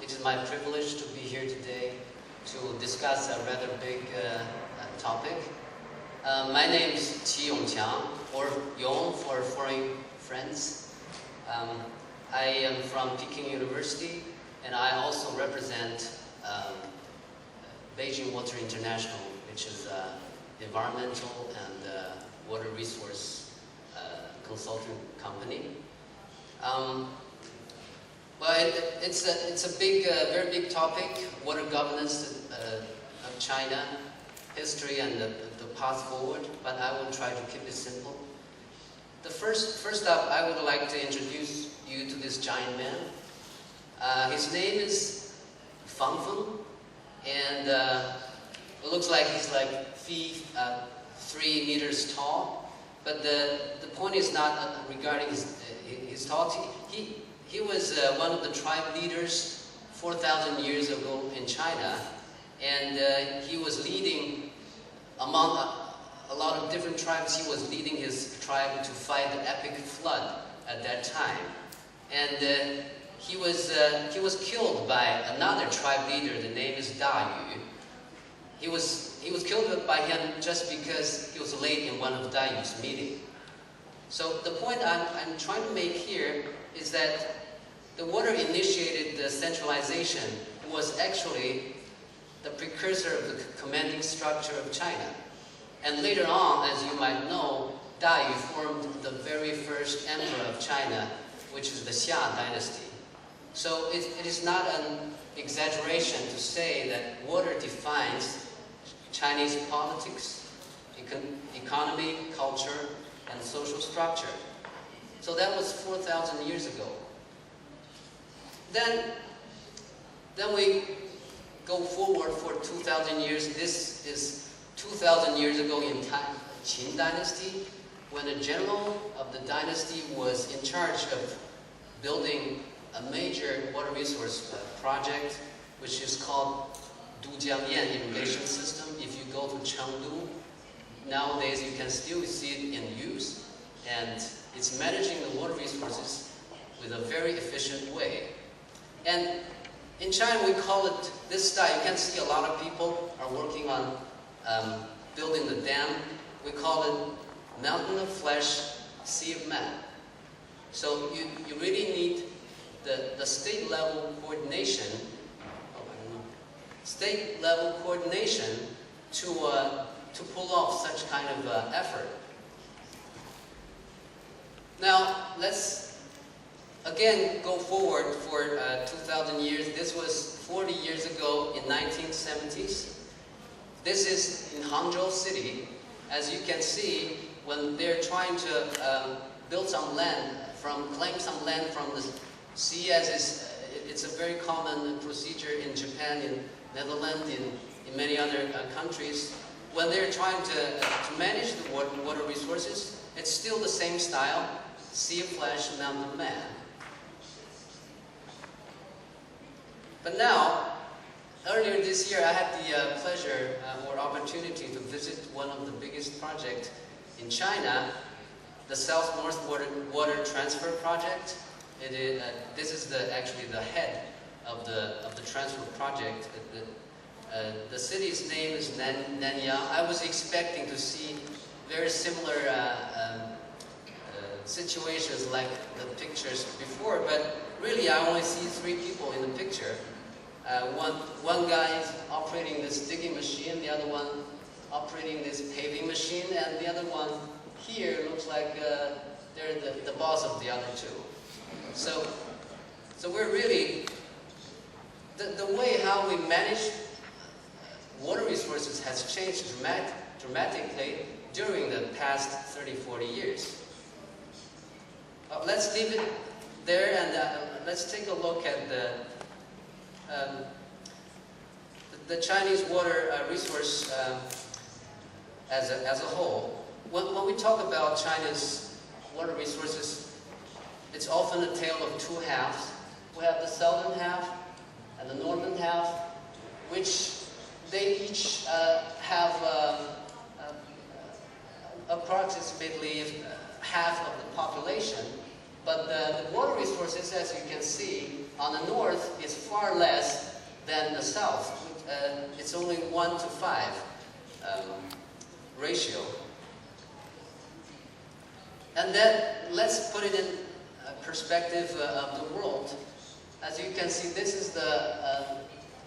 It is my privilege to be here today to discuss a rather big topic. My name is Yongqiang, or Yong for foreign friends. I am from Peking University, and I also represent Beijing Water International, which is an environmental and water resource consulting company. It's a big, very big topic: water governance of China, history, and the path forward. But I will try to keep it simple. First up, I would like to introduce you to this giant man. His name is Fang, and it looks like he's like 3 meters tall. But the point is not regarding his tall. He was one of the tribe leaders 4,000 years ago in China, and he was leading among a lot of different tribes. He was leading his tribe to fight the epic flood at that time, and he was killed by another tribe leader. The name is Da Yu. He was killed by him just because he was late in one of Da Yu's meeting. So the point I'm trying to make here is that the water-initiated centralization was actually the precursor of the commanding structure of China. And later on, as you might know, Da Yu formed the very first emperor of China, which is the Xia dynasty. So it is not an exaggeration to say that water defines Chinese politics, economy, culture, and social structure. So that was 4,000 years ago. Then we go forward for 2,000 years. This is 2,000 years ago in time, Qin dynasty, when the general of the dynasty was in charge of building a major water resource project, which is called Dujiangyan irrigation system. If you go to Chengdu, nowadays you can still see it in use, and it's managing the water resources with a very efficient way. And in China, we call it this style. You can see a lot of people are working on building the dam. We call it mountain of flesh, sea of man. So you really need the state level coordination, to pull off such kind of effort. Now let's again go forward for 2,000 years. This was 40 years ago in 1970s. This is in Hangzhou city. As you can see, when they're trying to build some land, claim some land from the sea, as it's a very common procedure in Japan, in Netherlands, in many other countries. When they're trying to manage the water resources, it's still the same style: sea of flesh, mountain of man. But now, earlier this year, I had the pleasure or opportunity to visit one of the biggest projects in China, the South-North Water Transfer Project. This is actually the head of the transfer project. The city's name is Nanyang. I was expecting to see very similar situations like the pictures before, but really I only see 3 people in the picture. One guy is operating this digging machine, the other one operating this paving machine, and the other one here looks like they're the boss of the other 2. So we're really, the way how we manage water resources has changed dramatically during the past 30-40 years. Let's leave it there, and let's take a look at the Chinese water resource as a whole. When we talk about China's water resources, it's often a tale of 2 halves. We have the southern half and the northern half, which they each have approximately half of the population. But the water resources, as you can see, on the north is far less than the south. It's only 1 to 5 ratio. And then let's put it in perspective of the world. As you can see, this is the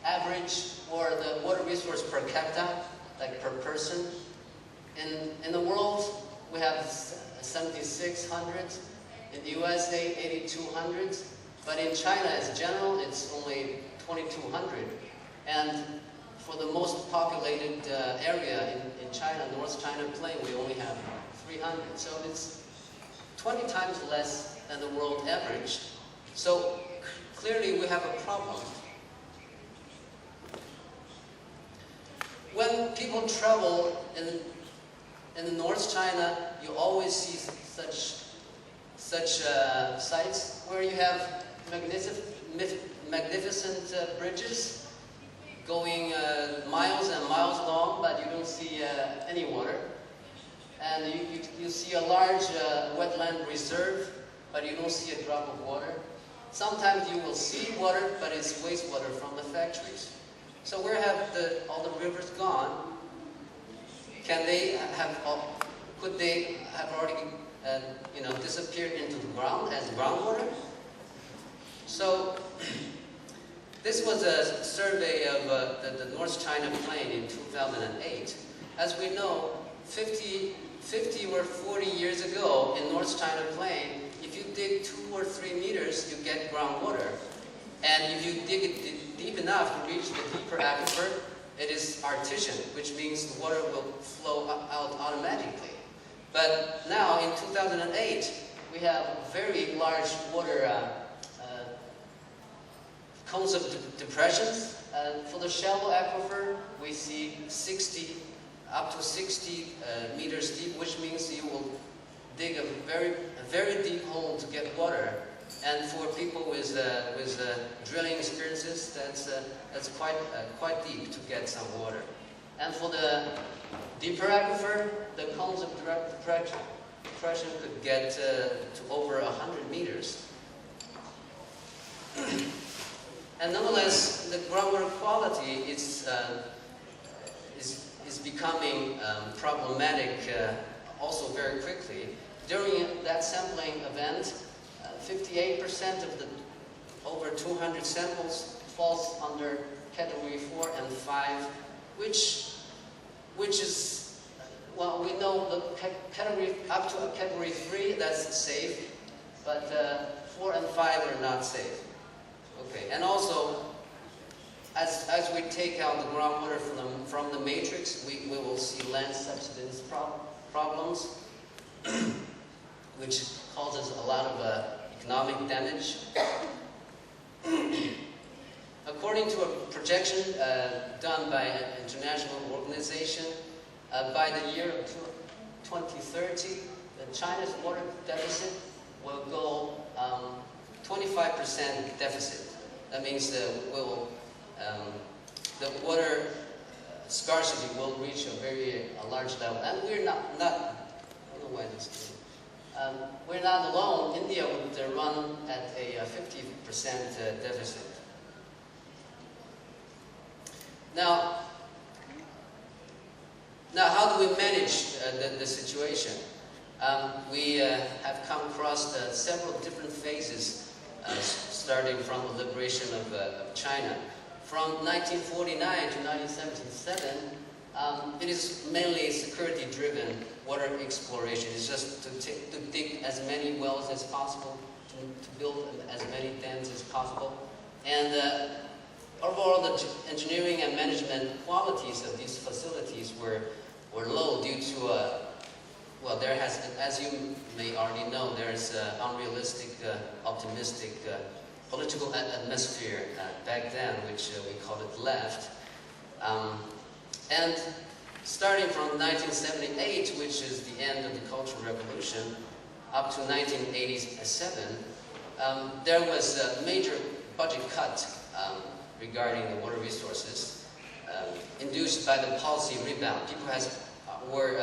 average or the water resource per capita, like per person. In the world, we have 7,600. In the USA, 8,200. But in China, as general, it's only 2,200. And for the most populated area in China, North China Plain, we only have 300. So it's 20 times less than the world average. So clearly, we have a problem. When people travel in the North China, you always see such sites where you have magnificent bridges going miles and miles long, but you don't see any water. And you see a large wetland reserve, but you don't see a drop of water. Sometimes you will see water, but it's wastewater from the factories. So where have all the rivers gone? Could they have already disappeared into the ground as groundwater? So this was a survey of the North China Plain in 2008. As we know, 50 or 40 years ago in North China Plain, if you dig 2 or 3 meters, you get groundwater. And if you dig it deep enough to reach the deeper aquifer, it is artesian, which means the water will flow out automatically. But now, in 2008, we have very large water cones of depressions. For the shallow aquifer, we see up to 60 meters deep, which means you will dig a very deep hole to get water. And for people with drilling experiences, that's quite deep to get some water. And for the deeper aquifer, the cones of depression could get to over 100 meters. And nonetheless, the groundwater quality is becoming problematic also very quickly. During that sampling event, 58% of the over 200 samples falls under category 4 and 5, which is, well, we know the category up to category 3, that's safe, but 4 and 5 are not safe. Okay, and also, as we take out the groundwater from the matrix, we will see land subsidence problems, which causes a lot of economic damage. According to a projection done by an international organization, by the year of 2030, China's water deficit will go 25% deficit. That means the water scarcity will reach a large level, and we're not. I don't know why this is. We're not alone. India would run at a 50% deficit. Now, how do we manage the situation? We have come across several different phases, starting from the liberation of China. From 1949 to 1977, it is mainly security-driven water exploration. It's just to dig as many wells as possible, to build as many dams as possible. And overall, the engineering and management qualities of these facilities were low due to, well, there has, as you may already know, there is an unrealistic, optimistic political atmosphere back then, which we called it left. And starting from 1978, which is the end of the Cultural Revolution, up to 1987, there was a major budget cut regarding the water resources, induced by the policy rebound. People were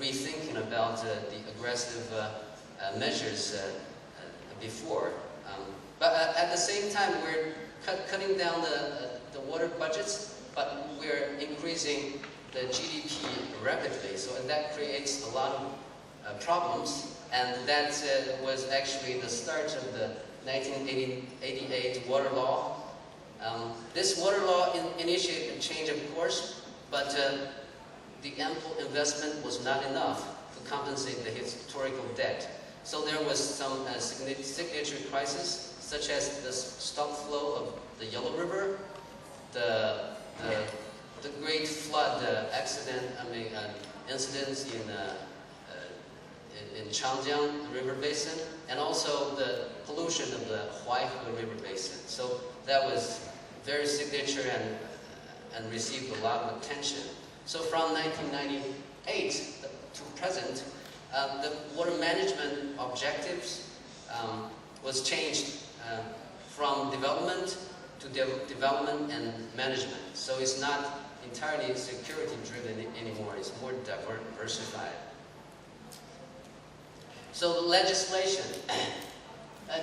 rethinking about the aggressive measures before. But at the same time, we're cutting down the water budgets, but we're increasing the GDP rapidly. So that creates a lot of problems, and that was actually the start of the 1988 water law. This water law initiated a change of course, but the ample investment was not enough to compensate the historical debt. So there was some signature crisis, such as the stock flow of the Yellow River, the great flood incidents in Yongqiang River Basin, and also the pollution of the Huaihe River Basin. So that was very signature and received a lot of attention. So from 1998 to present, the water management objectives was changed from development to development and management. So it's not entirely security driven anymore, it's more diversified. So the legislation.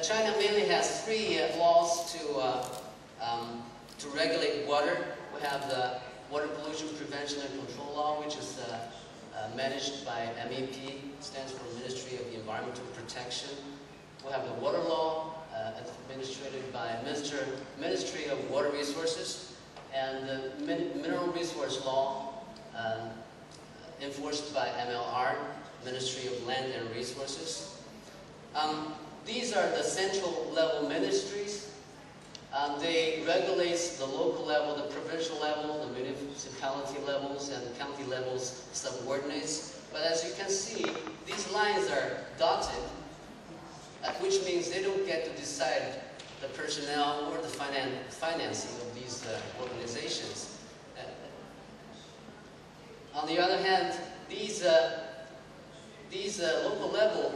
China mainly has three laws to regulate water. We have the Water Pollution Prevention and Control Law, which is managed by MEP, stands for Ministry of Environmental Protection. We have the Water Law, administered by Ministry of Water Resources, and the Mineral Resource Law, enforced by MLR, Ministry of Land and Resources. These are the central level ministries. They regulate the local level, the provincial level, the municipality levels, and county levels subordinates. But as you can see, these lines are dotted, which means they don't get to decide the personnel or the financing of these organizations. On the other hand, these local level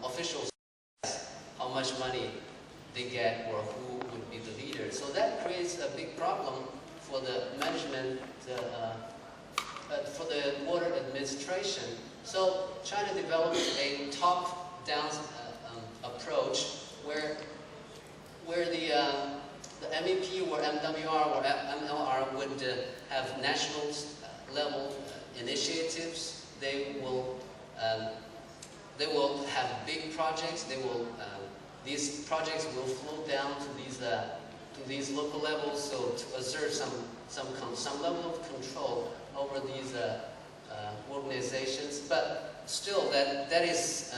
officials how much money they get or who would be the leader. So that creates a big problem for the management, for the water administration. So China developed a top-down approach where the MEP or MWR or MLR would have national level initiatives. They will have big projects. These projects will flow down to these local levels, so to exert some level of control over these organizations. But still, that is,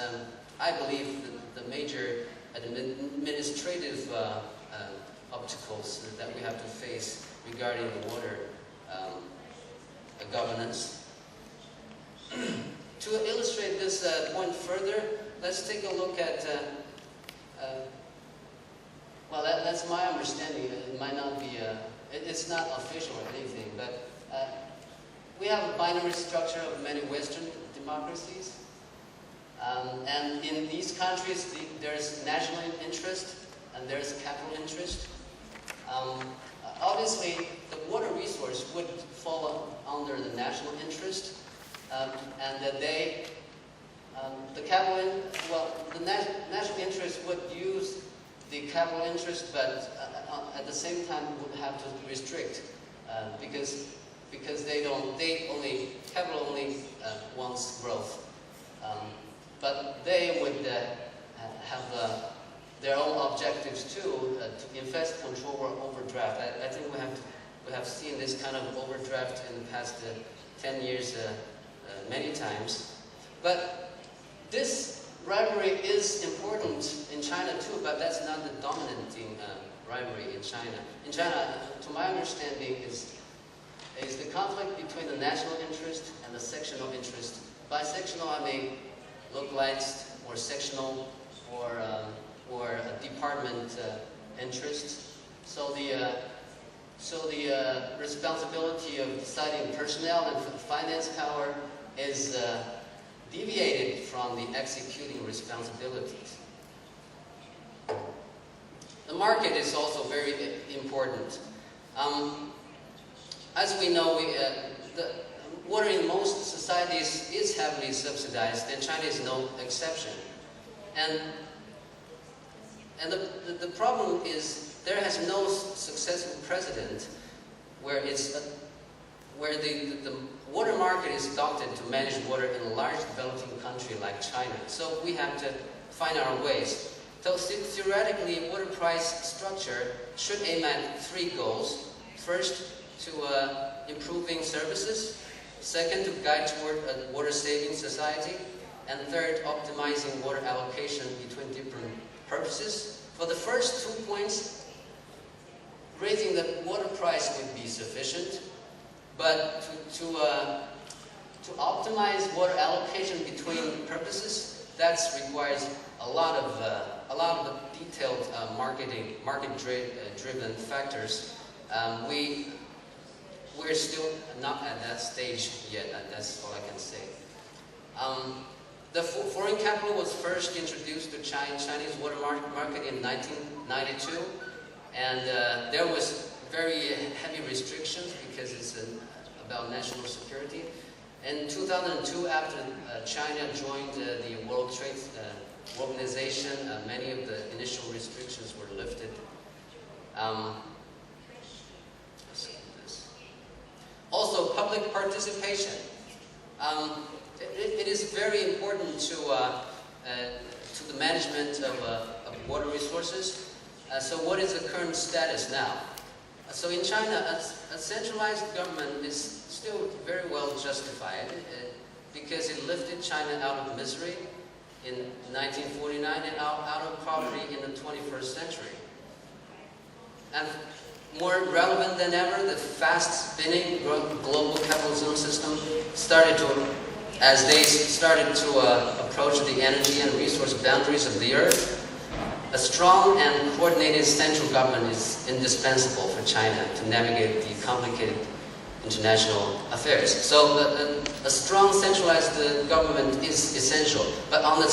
I believe, the major administrative obstacles that we have to face regarding the water governance. To illustrate this point further, let's take a look at, well, that's my understanding. It might not be, it's not official or anything, but we have a binary structure of many Western democracies. And in these countries, there's national interest and there's capital interest. Obviously, the water resource would fall under the national interest, and that the capital, the national interest would use the capital interest, but at the same time would have to restrict, because capital only wants growth. But they would have their own objectives too, to invest, control, or overdraft. I think we have seen this kind of overdraft in the past 10 years many times. But this rivalry is important in China too, but that's not the dominating rivalry in China. In China, to my understanding, is the conflict between the national interest and the sectional interest. By sectional, I mean localized or sectional or a department interest. So the responsibility of deciding personnel and finance power is deviated from the executing responsibilities. The market is also very important. As we know, the water in most societies is heavily subsidized, and China is no exception. And And the problem is there has no successful precedent where where the water market is adopted to manage water in a large developing country like China. So we have to find our ways. So theoretically, water price structure should aim at 3 goals. First, to improving services. Second, to guide toward a water-saving society. And third, optimizing water allocation between different purposes. For the first 2 points, raising the water price would be sufficient. But to optimize water allocation between purposes, that requires a lot of detailed market-driven factors. We're still not at that stage yet. That's all I can say. The foreign capital was first introduced to Chinese water market in 1992, and there was very heavy restrictions because it's about national security. In 2002, after China joined the World Trade Organization, many of the initial restrictions were lifted. Also, public participation. It is very important to the management of water resources. So what is the current status now? So in China, a centralized government is still very well justified because it lifted China out of misery in 1949 and out of poverty in the 21st century. And more relevant than ever, the fast-spinning global capitalism system as they started to approach the energy and resource boundaries of the earth. A strong and coordinated central government is indispensable for China to navigate the complicated international affairs. So a strong centralized government is essential. But on the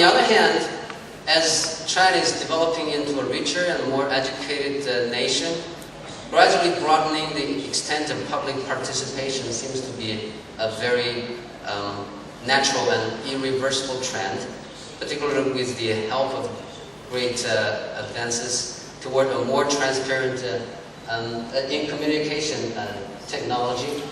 other hand, as China is developing into a richer and more educated nation, gradually broadening the extent of public participation seems to be a very natural and irreversible trend, particularly with the help of great advances toward a more transparent in communication technology.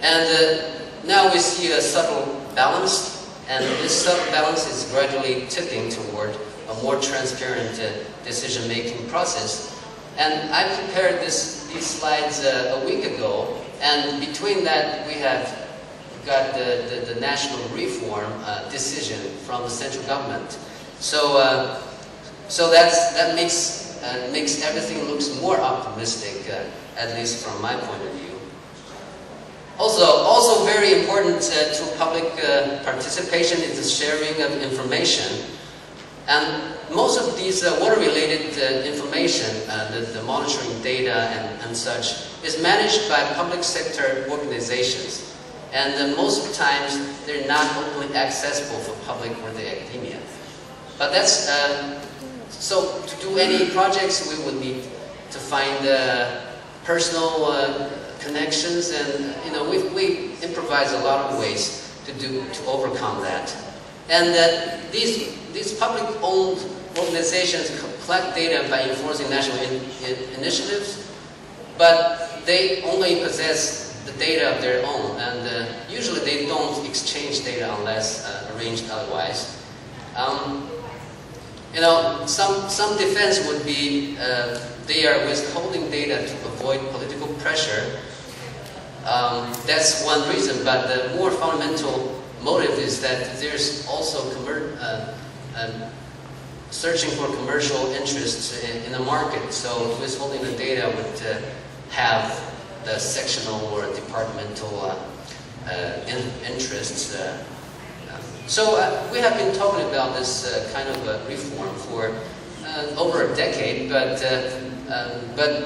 And now we see a subtle balance, and this subtle balance is gradually tipping toward a more transparent decision-making process. And I prepared these slides a week ago, and between that we have got the national reform decision from the central government. So that makes everything looks more optimistic, at least from my point of view. Also very important to public participation is the sharing of information. And most of these water-related information, the monitoring data and such, is managed by public sector organizations. And most of the times, they're not openly accessible for public or the academia. But that's, so to do any projects, we would need to find personal connections, and we improvise a lot of ways to overcome that. And these public-owned organizations collect data by enforcing national initiatives, but they only possess the data of their own, and usually they don't exchange data unless arranged otherwise. Some defense would be they are withholding data to avoid political pressure. That's one reason, but the more fundamental motive is that there's also searching for commercial interests in the market. So withholding the data would have the sectional or departmental interests. So we have been talking about this kind of reform for over a decade, but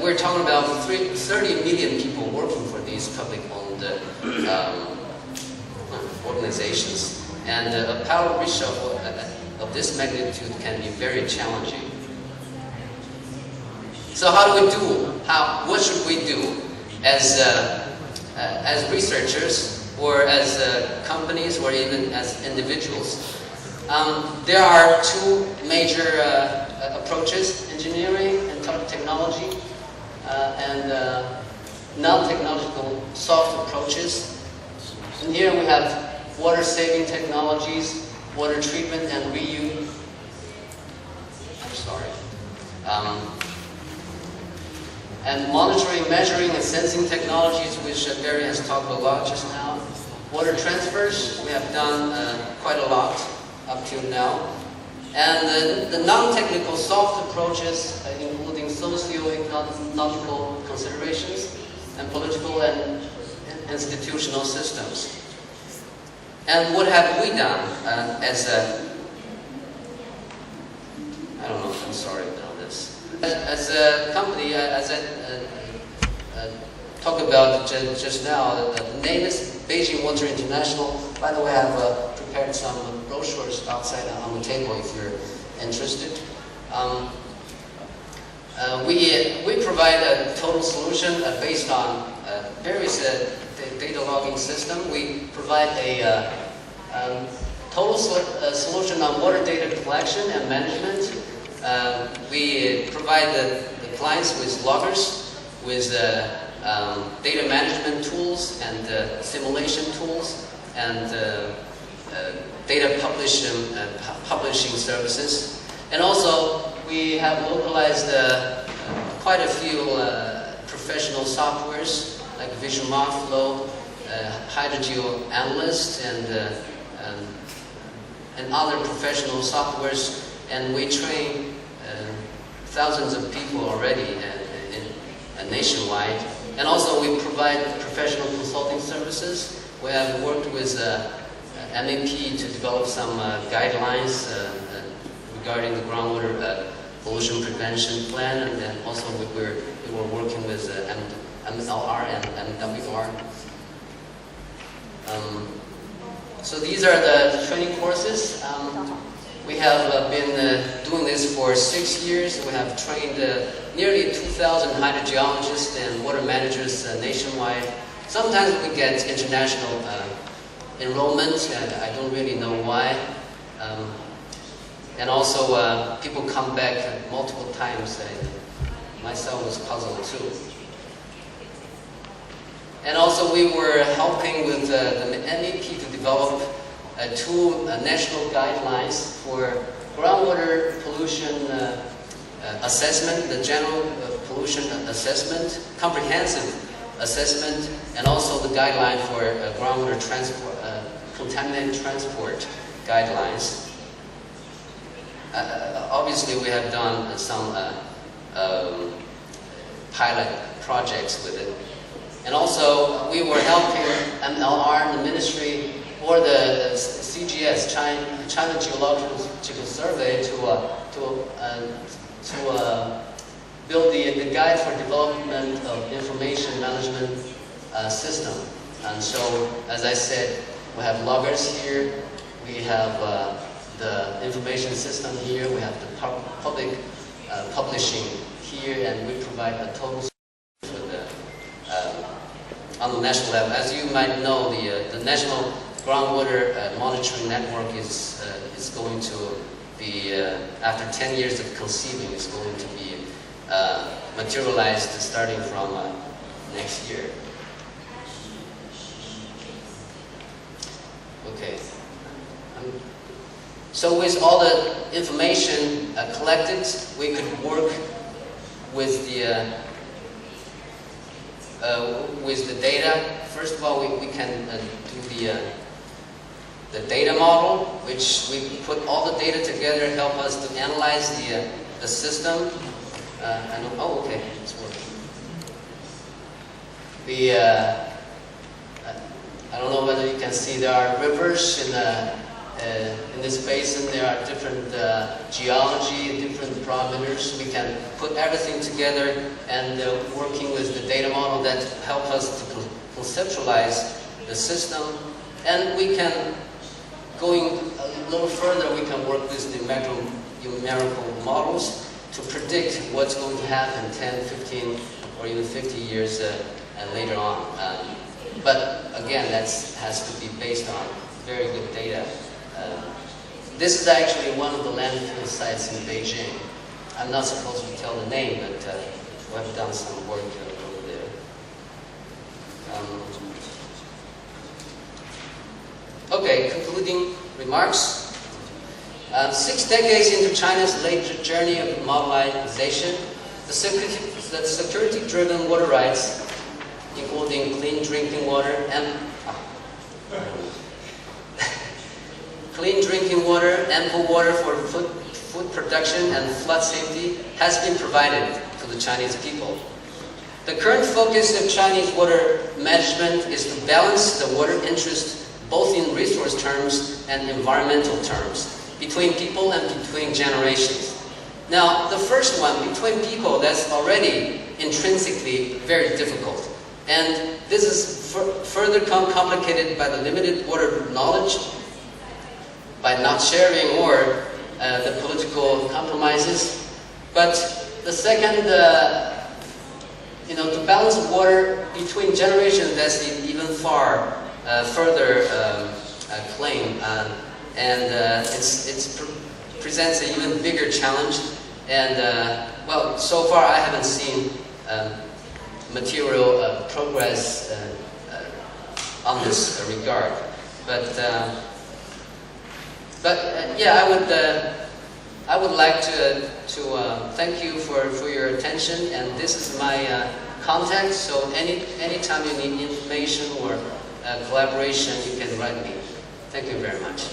we're talking about 30 million people working for these public-owned organizations, and a power reshuffle of this magnitude can be very challenging. So how do we do? What should we do as researchers, or as companies, or even as individuals? There are two major approaches: engineering and technology, and non-technological soft approaches. And here we have water-saving technologies, water treatment and reuse. I'm sorry. And monitoring, measuring, and sensing technologies, which Barry has talked a lot just now. Water transfers, we have done quite a lot up till now. And the non-technical soft approaches, including socio-ecological considerations and political and institutional systems. And what have we done as a, I don't know, I'm sorry about this. As a company, as I talked about just now, the name is Beijing Water International. By the way, I have prepared some brochures outside on the table if you're interested. We provide a total solution based on various data logging system. We provide a total solution on water data collection and management. We provide the clients with loggers, with data management tools and simulation tools and data publishing services. And also we have localized quite a few professional softwares like Vision Flow, Hydrogeo Analyst, and other professional softwares, and we train thousands of people already nationwide. And also we provide professional consulting services. We have worked with MEP to develop some guidelines regarding the groundwater pollution prevention plan, and then also we were working with MLR and MWR. So these are the training courses. We have been doing this for 6 years. We have trained nearly 2,000 hydrogeologists and water managers nationwide. Sometimes we get international enrollment, and I don't really know why. And also people come back multiple times. Myself was puzzled too. And also we were helping with the MEP to develop two national guidelines for groundwater pollution assessment, the general pollution assessment, comprehensive assessment, and also the guideline for groundwater transport, contaminant transport guidelines. Obviously we have done some pilot projects with it. And also we were helping MLR, the ministry, or the CGS, China Geological Survey, to build the guide for development of information management system. And so, as I said, we have loggers here, we have the information system here, we have the public publishing here, and we provide a total for the on the national level. As you might know, the National Groundwater Monitoring Network is going to be, after 10 years of conceiving, is going to be materialized starting from next year. Okay. So with all the information collected, we could work with the data. First of all, we can do the data model, which we put all the data together, help us to analyze the system. Oh, okay, it's working. I don't know whether you can see there are rivers in this basin. There are different geology, different parameters. We can put everything together, and working with the data model that help us to conceptualize the system. And we can, going a little further, we can work with the numerical models to predict what's going to happen 10, 15, or even 50 years later on. But again, that has to be based on very good data This is actually one of the landfill sites in Beijing. I'm not supposed to tell the name, but we have done some work over there. Okay, concluding remarks. 6 decades into China's late journey of modernization, the security-driven water rights, including clean drinking water and ample water for food production and flood safety, has been provided to the Chinese people. The current focus of Chinese water management is to balance the water interest both in resource terms and environmental terms, between people and between generations. Now, the first one, between people, that's already intrinsically very difficult. And this is further complicated by the limited water knowledge, by not sharing, or the political compromises. But the second, to balance water between generations, that's even far further claim. And it presents an even bigger challenge. And well, so far I haven't seen material progress on this regard. But yeah, I would like to thank you for your attention. And this is my contact. So anytime you need information or collaboration, you can write me. Thank you very much.